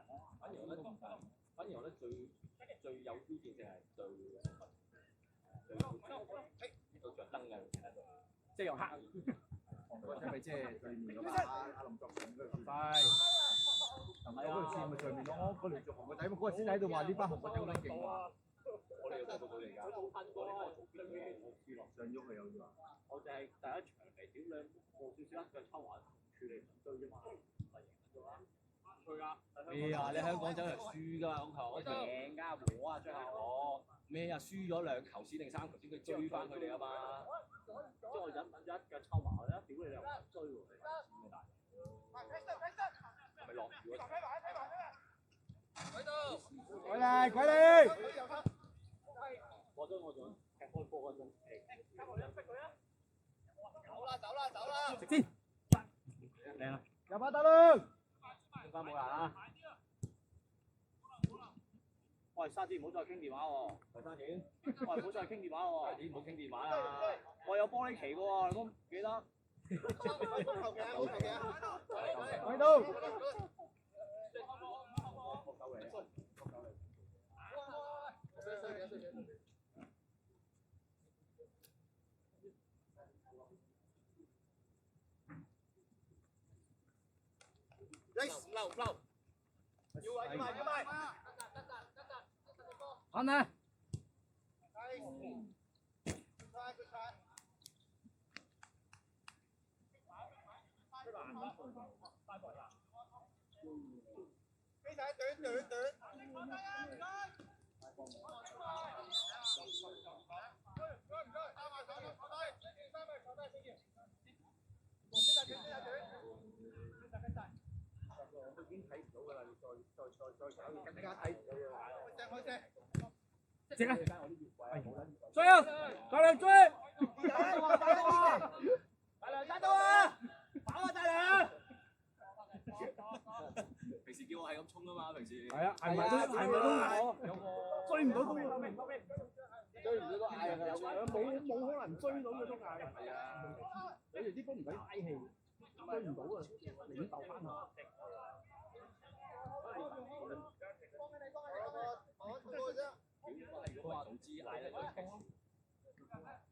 反而我覺得最有挑戰性係對對着燈嘅，即係用黑。嗰隻咪即係對面嗰把阿林作權嗰條快，林作嗰條線咪上面咯，嗰條着紅嘅仔，嗰個師弟喺度話呢班紅嘅仔好撚勁喎。我哋有睇到佢哋㗎，我上喐佢有啲話。我就係第一場嚟屌兩過少少一腳抽環處理唔追啫嘛，咪贏咗啦。佢啊！咩啊？你香港走嚟輸㗎嘛？咁球我贏㗎，和啊最後咩啊？輸咗2球先定3球先，佢追翻佢哋啊嘛。即係我忍咗一腳抽埋我咧，屌你又唔追喎！你大係咪落雨啊？鬼嚟鬼嚟！我仲踢開波嗰陣，走啦！直先，靚啦！入把得啦！翻冇人啊！喂，沙子唔好再傾電話喎！喂，沙子，喂，唔好再傾電話喎！沙子唔好傾電話啦！我有玻璃旗嘅喎，你都唔記得？喺度。漏，要埋！安啊！飛仔短。已經睇唔到㗎啦，你再搞，更加睇唔到㗎。直啊！追啊！大良追！大良揸到啊！跑啊大良！平時叫我係咁衝啊嘛，平時。係啊，係咪都有個追唔到都要。追唔到都嗌㗎，冇可能追到嘅都嗌。係啊，你哋啲波唔使拉氣，追唔到啊，寧願鬥翻啊！佢話唔知嗌咧，佢停。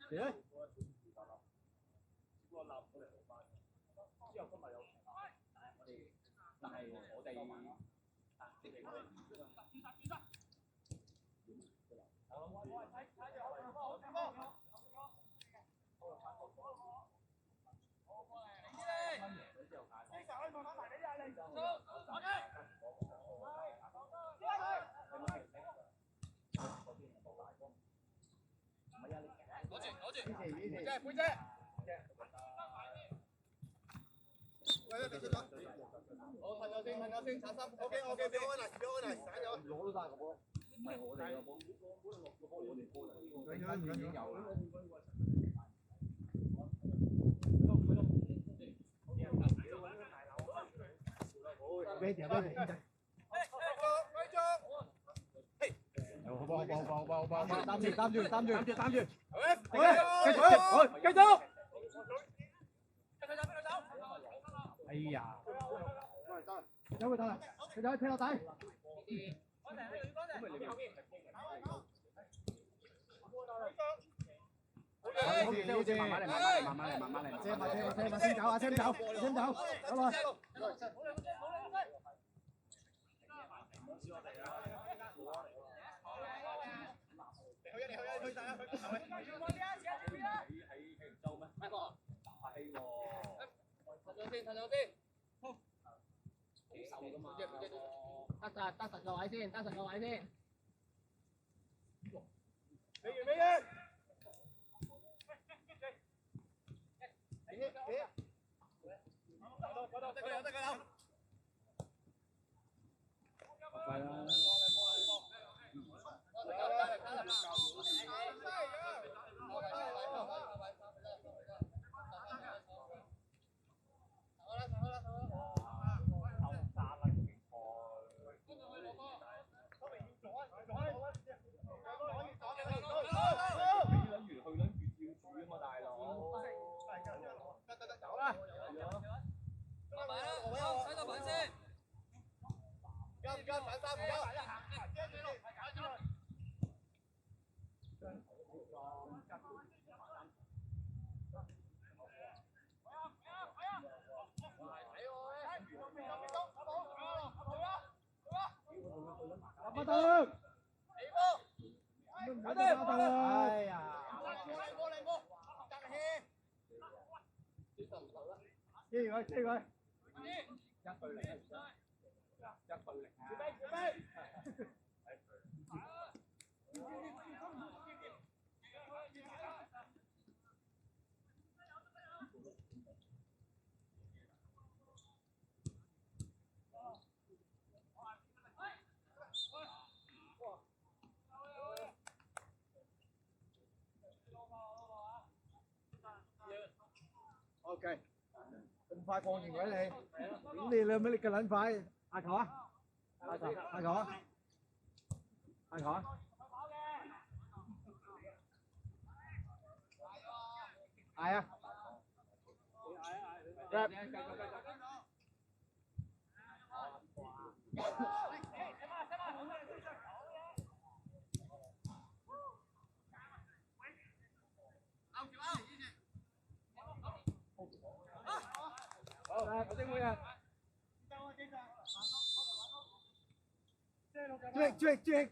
誒？但係我哋背脊。好，噴咗先，產生。OK，俾我嚟，散咗。攞到曬個波，唔係我哋個波，我哋波嚟。已經有啦。咩條咩條？好，擔住。繼續。哎呀！有佢得啦，佢就可以踢落底。好似慢慢嚟，先走，走落。騰咗先。得實個位先。美完。得㗎啦。快啦！加唔急，散三唔急。不得，搞掂，哎呀，追佢，追佢，一對零，一對零，OK，咁快放完位你，咁你兩尾你咁撚快，嗌球啊！嗌球，嗌球啊！嗌球啊！嗌啊！好，頭先會啊！追！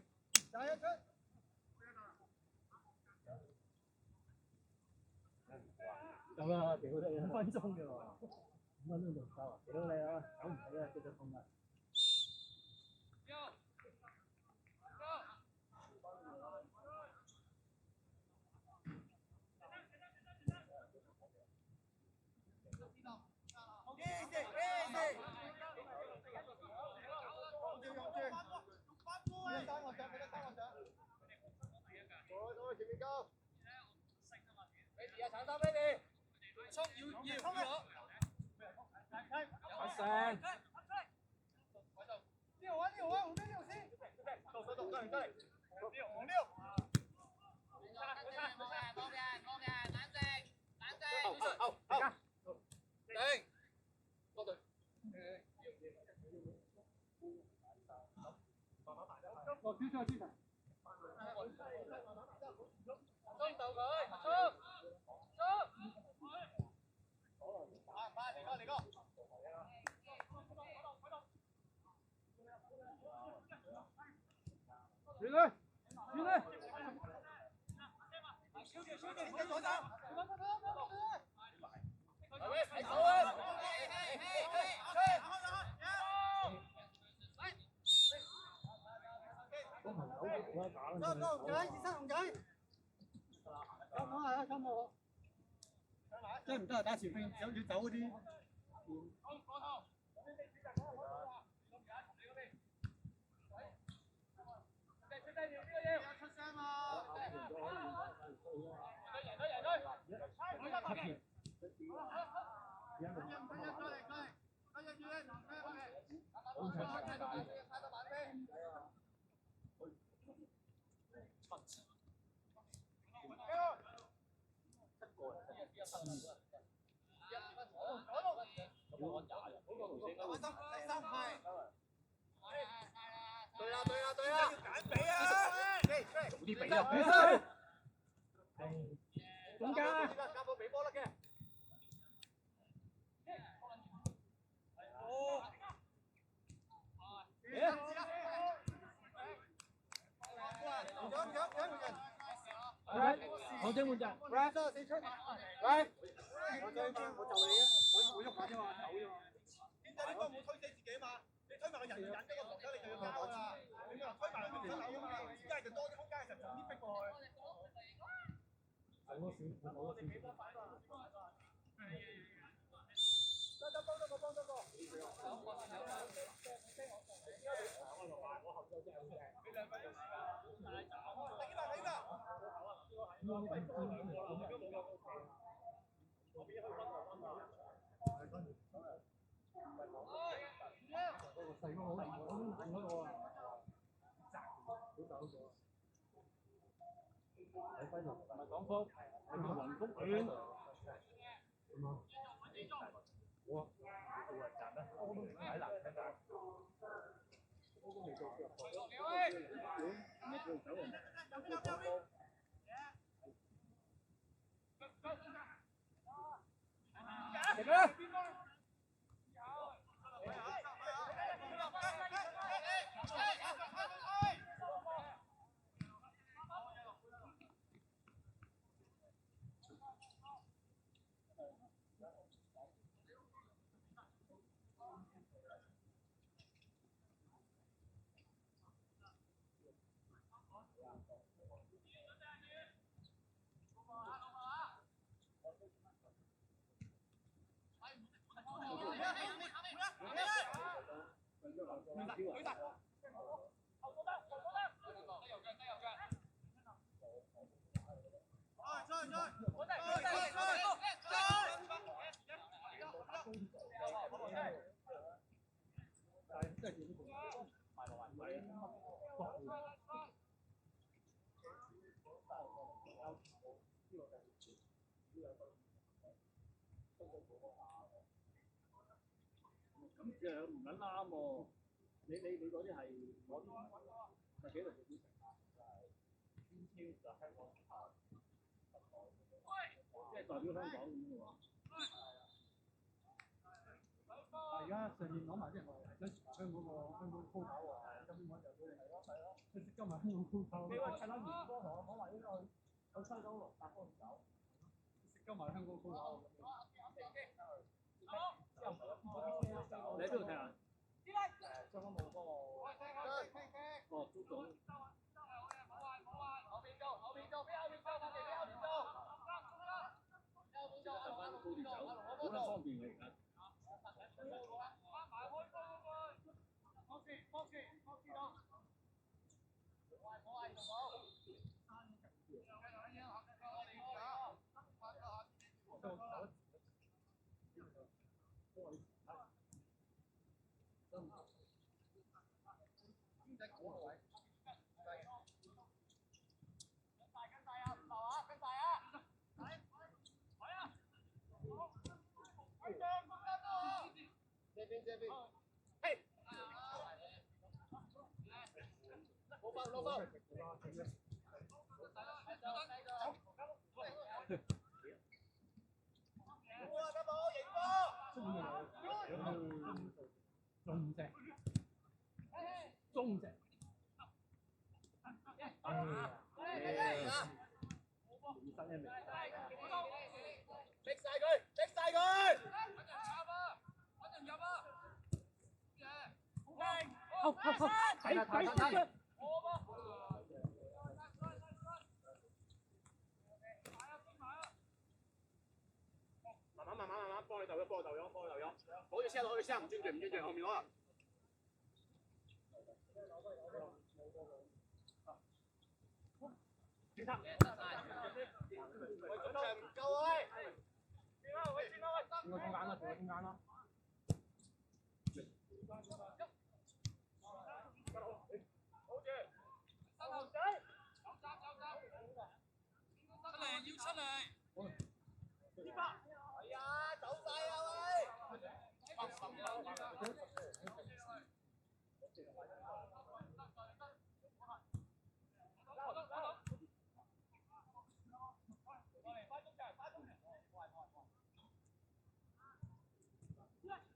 咁啊，屌你5分鐘嘅喎，5分鐘就夠啊！屌你啊，走唔死啊，繼續衝啊！前面高。產生俾你，衝要衝啊！阿成，呢個玩，我跟呢個先，走，過嚟，黃六，好，停，多隊，落主賽先啊！衝到佢，衝！嚟個！轉佢！跟左走。真係唔得啊！打前邊想要走嗰啲。對啦，揀比啊！早啲俾啊！起身！總監啊！交波俾波啦嘅。我整換陣。Right，四出。Right。我就你啊！我喐下啫嘛，走啫嘛。點解呢個冇推死自己嘛？你推埋個人引咗個防守，你就要交㗎啦。你咪話推埋佢唔出手㗎嘛？而家就多啲空間，就早啲逼過去。我哋幾多反嘛？得幫多個。講福，係咪雲福卷？我賺啦，睇難睇難。咁即係唔撚啱喎！你嗰啲係嗰啲係幾隊表成啊？就係英超就香港，即係代表香港咁嘅喎。而家上面攞埋啲人落嚟，想香港鋪頭喎，根本就佢哋係咯，佢識今日香港鋪頭。你話趁下年波同我講話應該去西九龍搭波走，識今日香港鋪頭。你喺邊度踢啊？雙方冇嗰個。哦，都講。就翻高啲走，好撚方便嘅而家。中隻。慢慢幫你鬥咗，好似車落去車唔專注，後面攞啊！唔夠喂！中間啦，中間啦。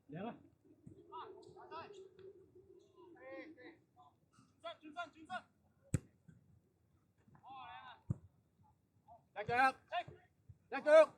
贏啦！一腳。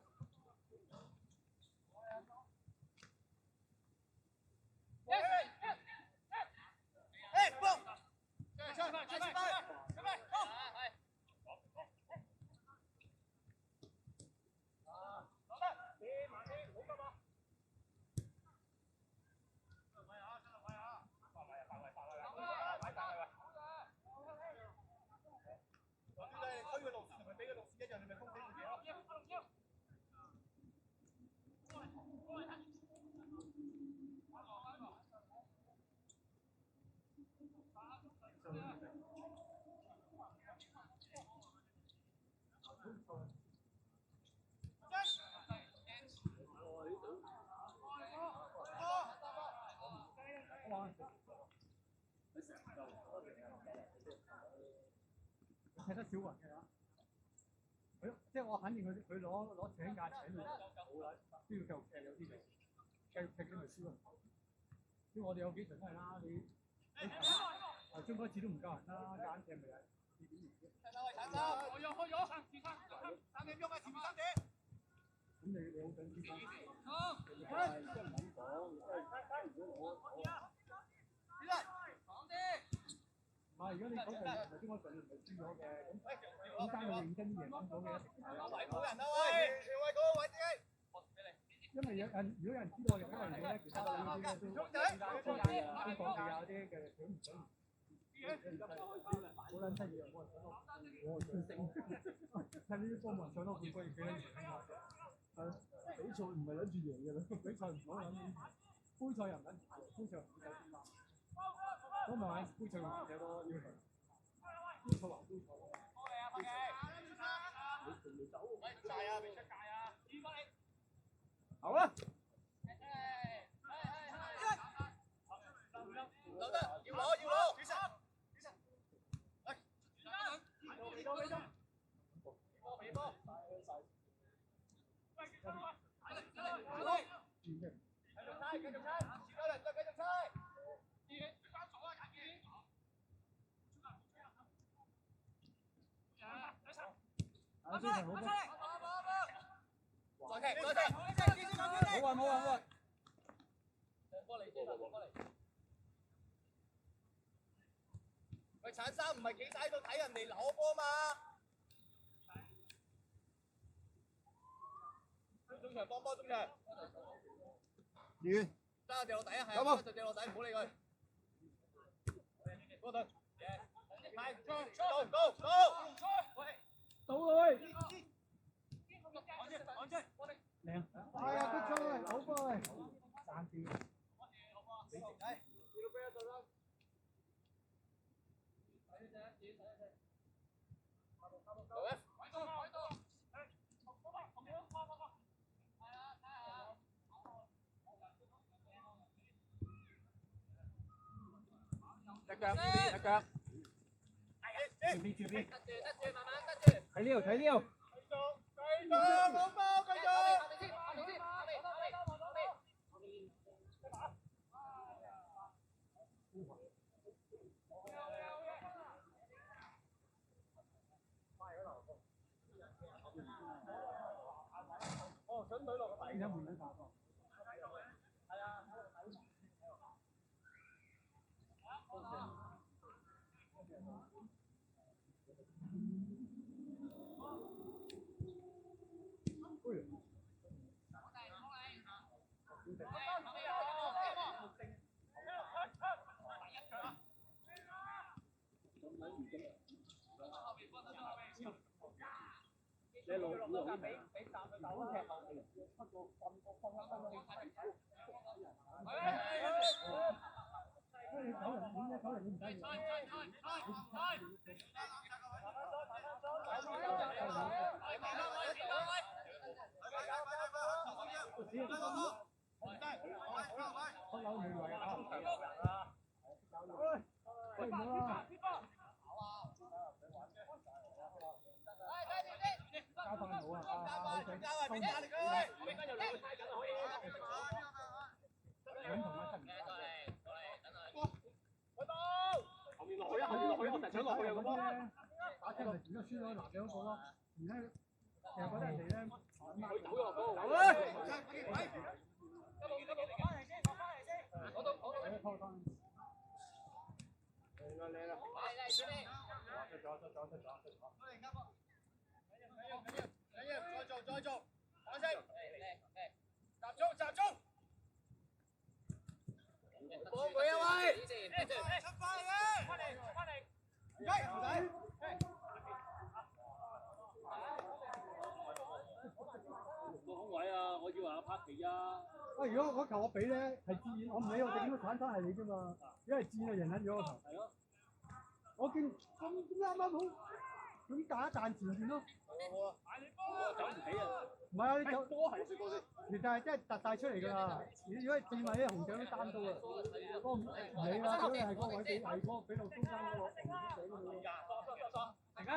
踢得小雲嘅話，佢即係我肯定佢攞請假請到好啦，都要繼續踢有啲嘅，繼續踢你咪輸咯。因為我哋有幾場都係啦，你頭先嗰次都唔夠人啦，夾硬踢咪係2點2嘅。開咗，3點鐘啊，前面3點。咁你好想知道？即係唔肯講，即係如果我。唔係，如果你講係頭先我上唔係輸咗嘅，咁單係認真啲贏翻咗嘅一定係啦。冇人啊喂！前位嗰個位自己。因為如果有人知道我哋可能咧，其他嗰啲咧都放棄啊啲嘅，想唔想？好撚得意啊！冇人上到，我最醒。睇呢啲波冇人上到冠軍，幾撚贏啊？比賽唔係諗住贏嘅啦，比賽唔好諗。杯賽又唔撚，杯賽唔使點啊？咁咪玩杯賽會幾多要求？杯賽還杯賽。好啊！留得，要攞，其實，俾波，繼續猜，繼續猜。冇運。喂，產生唔係企晒喺度睇人哋攞波嘛？中場幫波，中場。得掉落底啊，係啊，就掉落底，唔好理佢。波隊。到佢。靚。係啊，得咗啦，好波嚟。3點。一腳。住，慢慢得住。睇呢度。繼續，冇包，繼續。哦，想隊落個底。你路架俾站佢走踢落嚟，不過放你走人點解你唔得？不嬲冇位啊！喂，唔好啊！交翻好啊！好想收唔到。兩同一陣。後面落去啊！我成日想落去啊！咁波。打車咪而家輸咗男嘅嗰個咯。而家其實覺得人哋咧，好落波。走啊！攞到。嚟啦！再做，打聲，集中，幫佢啊喂！出翻嚟嘅，翻嚟，唔使，個空位啊！我以為阿 Parky 啊。喂，如果嗰球我俾咧係自然，我唔理我哋點樣鏟翻係你啫嘛，因為自然就贏緊咗個球。係咯。我見咁啱好，咁彈一彈前邊咯。好啊。走唔起啊！唔係啊，你就波係其實係真係突晒出嚟㗎啦。如果係正位咧，紅獎都單刀啊。嗰個唔理啦，如果係嗰個位俾係嗰俾到中間嗰個紅獎嗰個。嚟㗎！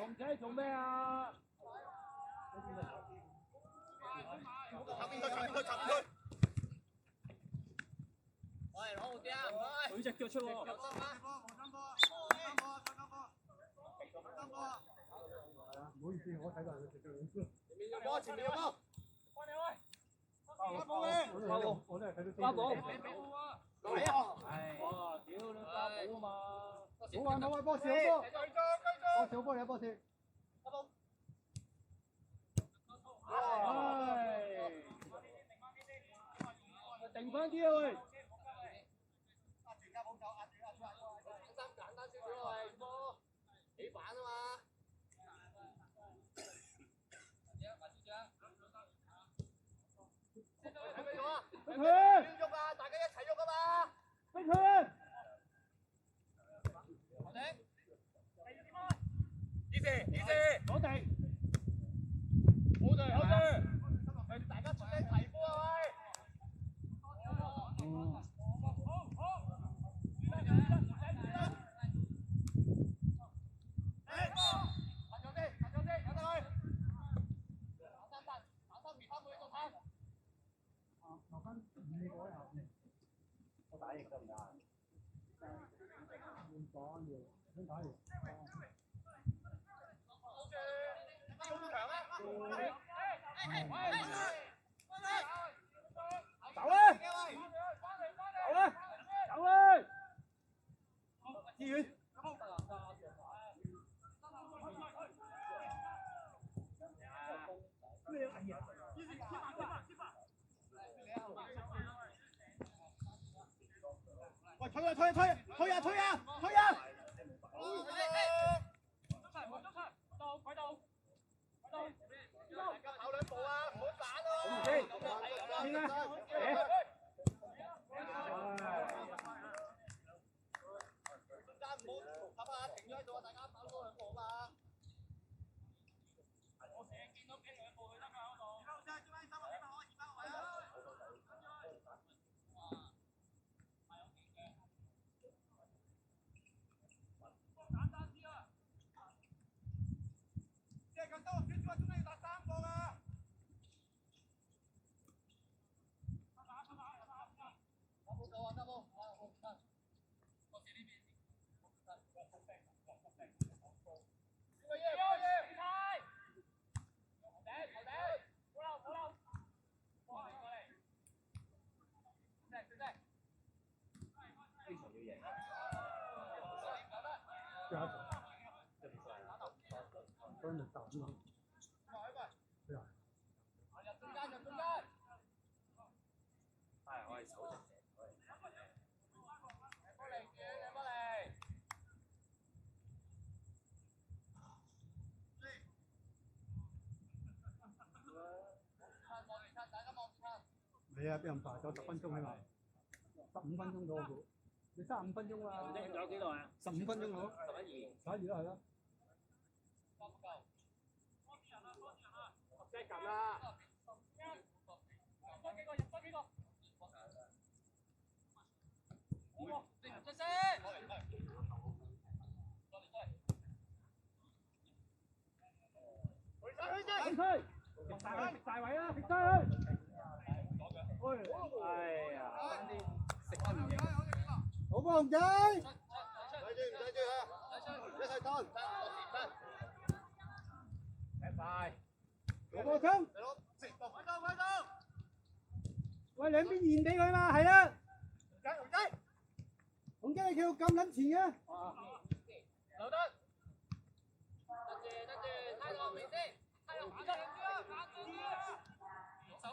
紅仔做咩啊？喂，攞啲啊，唔該。舉隻腳出喎。唔好意思，我睇到佢隻腳。波前面有波。我都係睇到。花寶。嚟啊！哇！屌你花寶啊嘛！冇啊冇啊，波士好波。波士好波，有波士。定翻啲啊喂！簡單少少咯，喂，波起板啊嘛。睇咩做啊？佢喐啊！大家一齊喐啊嘛！逼佢！攞地！好隊，好隊！大家出嚟提波啊喂！我打翼得唔得啊？唔講要，想打完。走啊！走啊！走啊！志遠。喂，推啊推啊推啊推啊推啊推啊！跑兩步啊，唔好散咯。先啦，停咗喺度啊！大家跑多兩步嘛。我成日見到拼兩步去得㗎嗰度。簡單啲啊！即係咁多，少少仲要打3個㗎。打冇夠啊，得冇？我哋呢邊。幫你打嘛。係啊。入中間。係，我係手隻蛇。過嚟住，過嚟。你啊，俾人排咗10分鐘起碼，15分鐘到我估。你35分鐘啊？仲有幾耐啊？15分鐘咯。11啦係啦。即係咁啦。出聲！去吹！食大位啦，食吹去！哎呀，爭啲食得唔贏。好波紅仔！唔使住嚇，一齊攤。快！好波衝！喂，兩邊現俾佢嘛，係啦。紅仔你跳咁撚前嘅。劉德，得住，睇落面先，睇落反住啊，反住啊，手。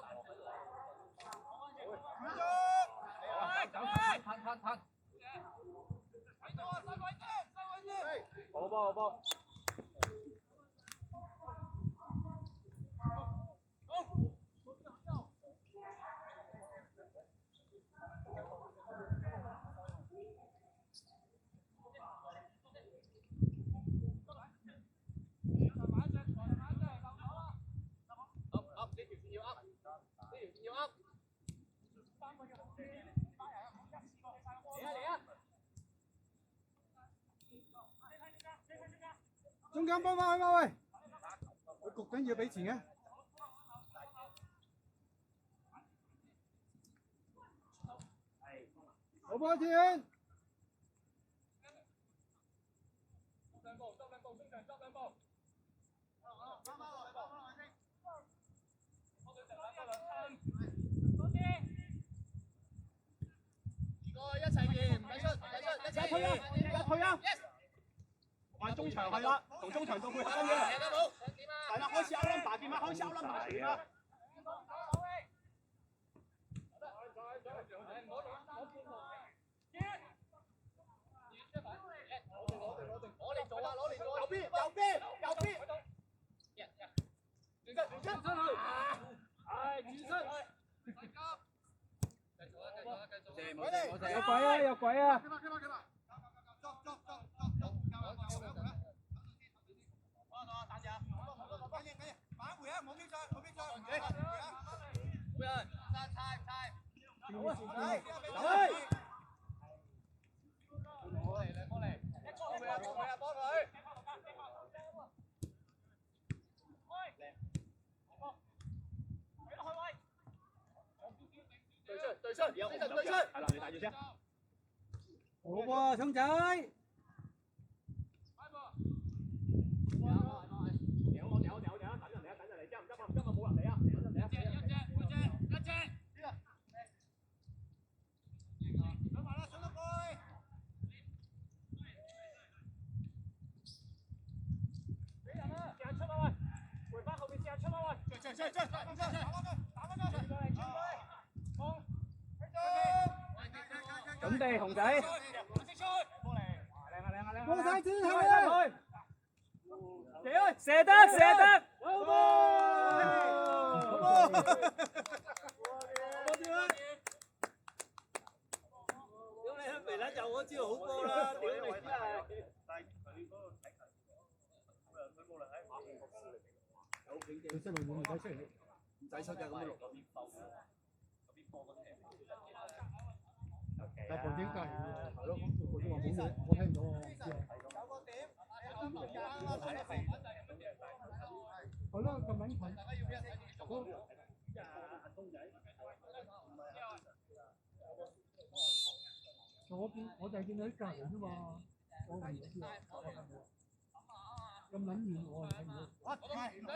攤。好波好波。中間幫翻佢嘛喂，佢焗緊要俾錢嘅。好波錢。一齊完，唔使出，一齊退啊，而家退啊！玩中場係啦，同中場做配合跟住。係啦，開始 out number 點啊？開始 out number 傳啦。攞嚟做啊！攞嚟做啊！右邊，右邊，右邊。轉身去。係轉身。有鬼啊！有鬼啊！對出，係啦，你帶住先。好喎，聰仔。準備紅仔，過晒之後啊！射得，好波！好波！屌你喺微辣就嗰招好波啦！屌你真係。但係佢嗰個睇球，佢無論喺馬控局嚟，有警警出嚟唔使出嚟，唔使出嘅咁樣落嗰邊波嗰啲。但係點解？係咯，我都話冇嘢，我聽唔到喎。有個點，係咯，咁敏感。我就係見到啲隔人啫嘛，我唔知啊。咁撚遠我係睇唔到。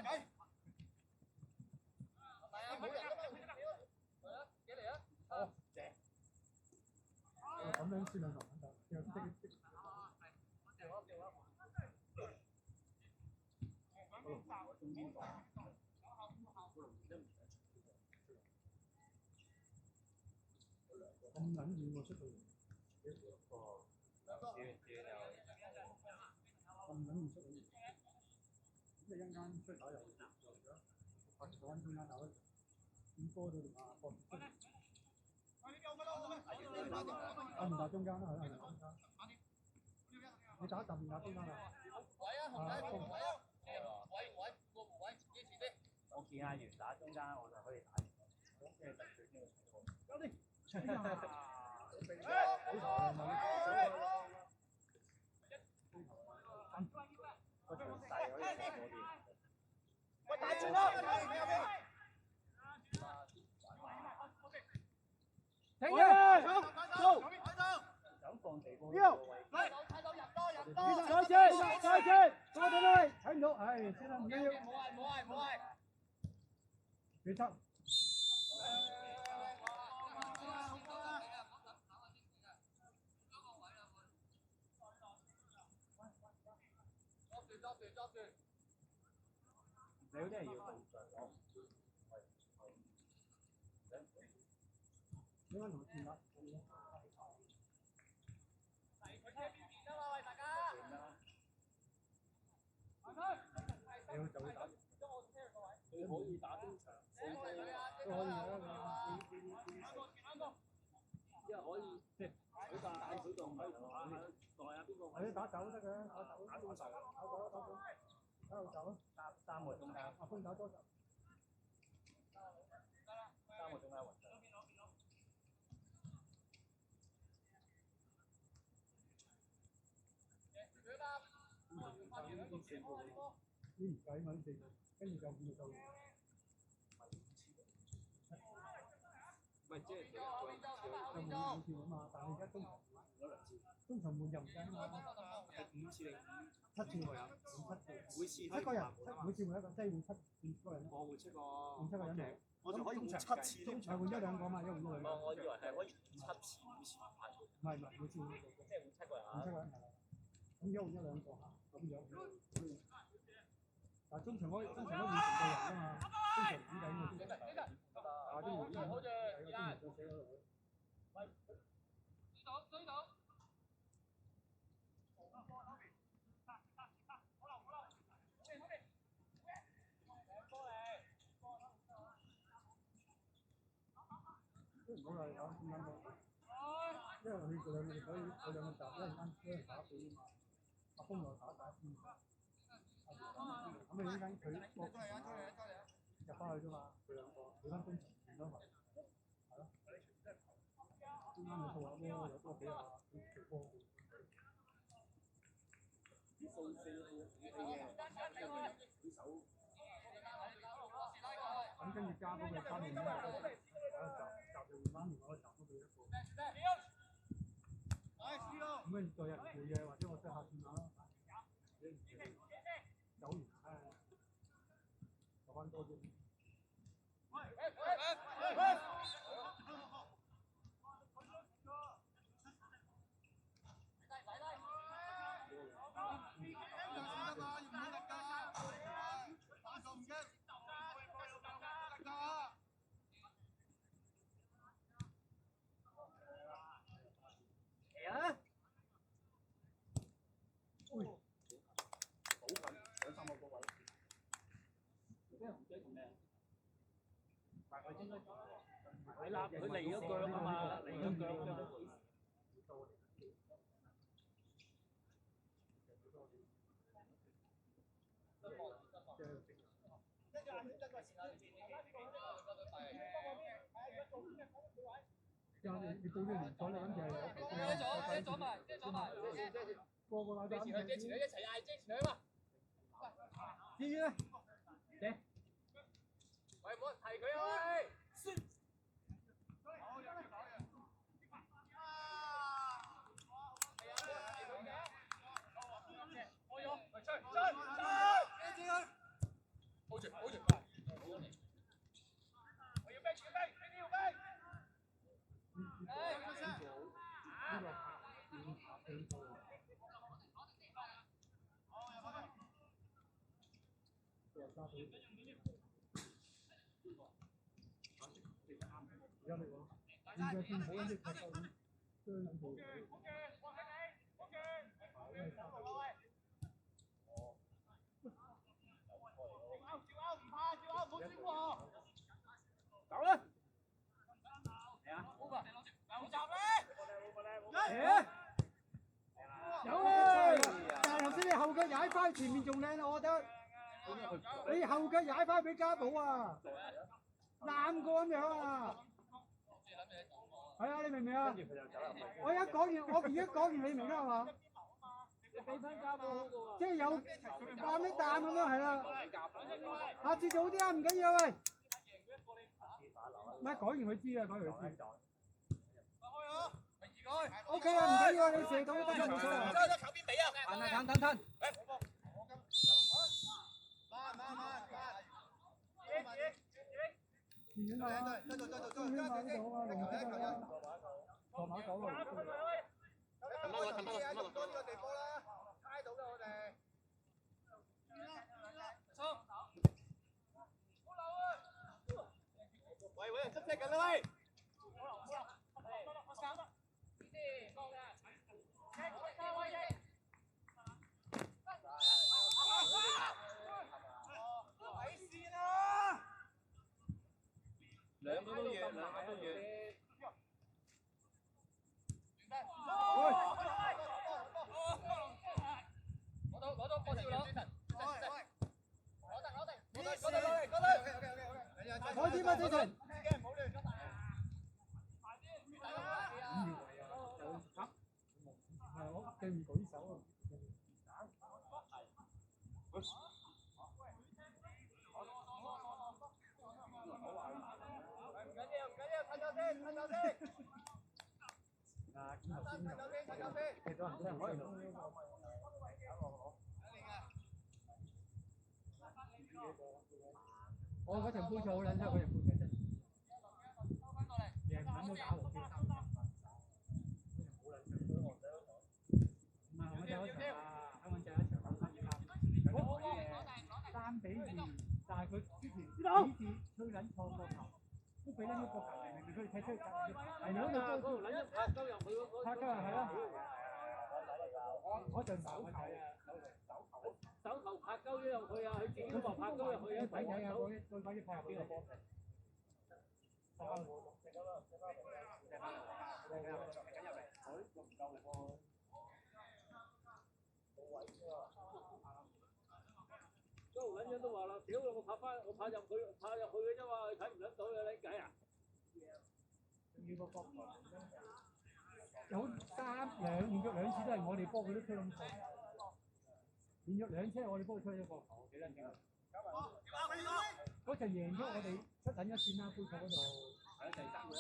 咁樣先兩頭揾到，又即。咁撚遠我出到嚟，咁撚遠出到嚟，即係一間出手又拍咗中間打，點波到嚟啊？波我唔打中間啦，係啦，中間。你打特別打中間啦。我見阿源打中間，我就可以打。即係得最呢個情況。有啲。喂，打住啦！停啊！走！想放地波。再見！過到嚟，睇唔到，唉，算啦，唔緊要。冇係。幾執？你嗰啲係要到上。應該同佢轉啦。你就會打，你可以打中場，都可以啦。因為可以即係水大水動可以同下邊個。係打走得嘅，打走。打中場，打路走啊！三個中間。阿峰打多手。三個中間雲。呢唔計嘛呢4個，跟住就5個。唔係即係就冇跳啊嘛，但係而家中場換又唔計啊嘛。係5次定7次喎有，7次。每次7個人，每次換一個，即係換7個人。我換7個。換7個人嚟。我就可以換7次。中場換1兩個嘛，一換1兩個。我以為係可以換7次，每次換8個。唔係，每次換1個。即係換7個人。換7個人係啦。咁一換1兩個咁樣。但係中場可以換成個人㗎嘛，中場點計嘅？啊，啲換好似再寫嗰度。追到。都唔好啦，搞5蚊咯。因為佢兩個可以佢兩個集，一人打一半啊嘛。阿峰又打一半。咁你點解佢入翻去啫嘛？佢兩個幾分鐘前咯，係咯。啱啱有套話咩？有多幾日啊？佢波。咁跟住加嗰個3年咧，集就換翻另外一個集都俾一個。咁跟住再有人陪嘅，或者我即刻轉下啦。走完留翻多啲。佢離咗腳啊嘛，離咗腳㗎嘛。你到呢年咗，你諗住係遮咗埋。個個禮拜前去一齊嗌，遮前去嘛。知咧？喂，冇人提佢啊喂！而家你講，現在見好一啲踢法，將兩部。走啦！有啊！但係頭先你後腳踩翻前面仲靚啊，我覺得。你後腳踩翻俾家寶啊！攬過咁樣啊！係啊，你明唔明啊？我而家講完，你明啦係嘛？你俾翻家寶好過即係有攬一啖咁樣係啦。下次做啲啊，唔緊要喂。唔係講完佢知啊，講完佢知。O K 啊，唔緊要啊，你射到都得冇錯啊。靠邊比啊！吞。前面啊，中圈啊呢度啊，龍珠啊，河馬九啊。多呢個地方啦，猜到嘅我哋。喂，揾人執車緊啦喂！兩個都遠。攞到，過條路。開始乜精神？係我記唔舉手啊！我嗰條杯賽好撚出，嗰條杯賽真係贏緊都打和機3-3，唔係我就一場啊，香港就一場3-2，但係佢之前幾次吹撚錯個球，都俾撚咗個球明明佢哋踢出去係兩個都撚咗拍鳩入去嗰個，拍鳩入係啦，嗰陣手球手球拍鳩咗入去啊！佢自己都話拍鳩入去啊！睇睇啊！嗰啲拍入邊個波？嗰個撚樣都話啦，屌我拍入去嘅啫嘛，你睇唔撚到嘅你計啊？要個角度，有連續兩次都係我哋波，佢都吹咁錯。連續兩車我哋幫佢吹咗個球，幾撚勁！嗰場贏咗我哋出緊一線啦，杯賽嗰度係第3個。